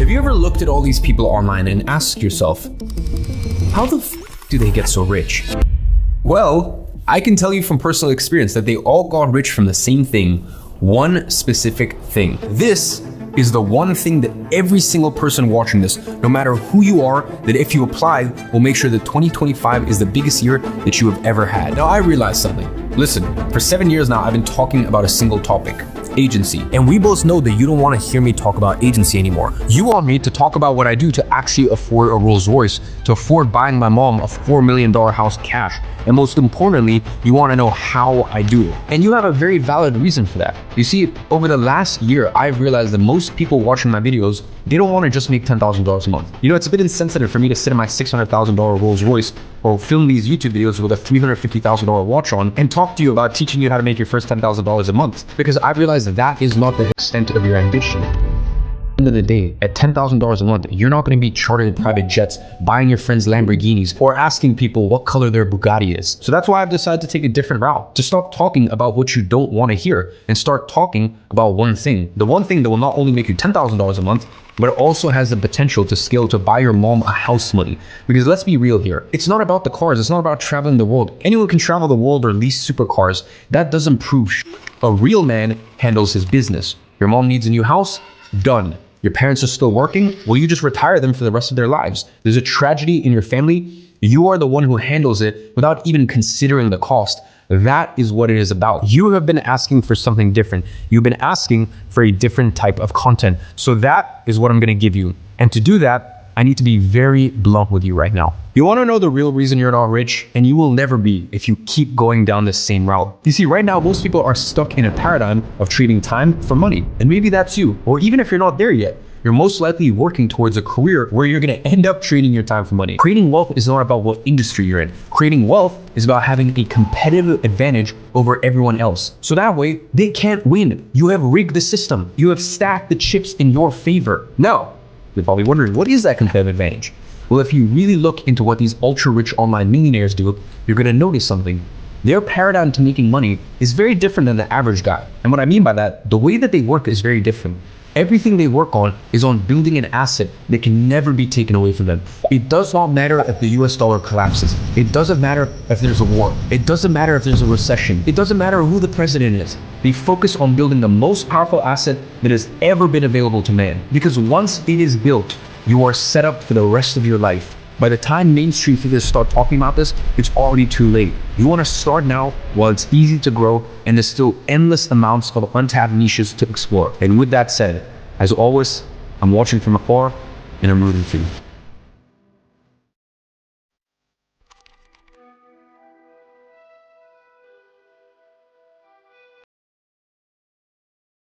Have you ever looked at all these people online and asked yourself, how the do they get so rich? Well, I can tell you from personal experience that they all got rich from the same thing, one specific thing. This is the one thing that every single person watching this, no matter who you are, that if you apply, will make sure that 2025 is the biggest year that you have ever had. Now, I realized something. Listen, for 7 years now, I've been talking about a single topic, agency. And we both know that you don't want to hear me talk about agency anymore. You want me to talk about what I do to actually afford a Rolls Royce, to afford buying my mom a $4 million house cash. And most importantly, you want to know how I do it. And you have a very valid reason for that. You see, over the last year, I've realized that most people watching my videos, they don't want to just make $10,000 a month. You know, it's a bit insensitive for me to sit in my $600,000 Rolls Royce or film these YouTube videos with a $350,000 watch on and talk to you about teaching you how to make your first $10,000 a month, because I realized that that is not the extent of your ambition. At the end of the day, at $10,000 a month, you're not going to be chartering private jets, buying your friends Lamborghinis, or asking people what color their Bugatti is. So that's why I've decided to take a different route, to stop talking about what you don't want to hear and start talking about one thing. The one thing that will not only make you $10,000 a month, but it also has the potential to scale to buy your mom a house money. Because let's be real here. It's not about the cars. It's not about traveling the world. Anyone can travel the world or lease supercars. That doesn't prove shit. A real man handles his business. Your mom needs a new house? Done. Your parents are still working? Well, you just retire them for the rest of their lives. There's a tragedy in your family? You are the one who handles it without even considering the cost. That is what it is about. You have been asking for something different. You've been asking for a different type of content. So that is what I'm going to give you. And to do that, I need to be very blunt with you right now. You want to know the real reason you're not rich? And you will never be if you keep going down the same route. You see, right now, most people are stuck in a paradigm of trading time for money. And maybe that's you. Or even if you're not there yet, you're most likely working towards a career where you're going to end up trading your time for money. Creating wealth is not about what industry you're in. Creating wealth is about having a competitive advantage over everyone else. So that way, they can't win. You have rigged the system. You have stacked the chips in your favor. Now, you're probably wondering, what is that competitive advantage? Well, if you really look into what these ultra-rich online millionaires do, you're going to notice something. Their paradigm to making money is very different than the average guy. And what I mean by that, the way that they work is very different. Everything they work on is on building an asset that can never be taken away from them. It does not matter if the US dollar collapses. It doesn't matter if there's a war. It doesn't matter if there's a recession. It doesn't matter who the president is. They focus on building the most powerful asset that has ever been available to man. Because once it is built, you are set up for the rest of your life. By the time mainstream figures start talking about this, it's already too late. You want to start now while it's easy to grow and there's still endless amounts of untapped niches to explore. And with that said, as always, I'm watching from afar and I'm rooting for you.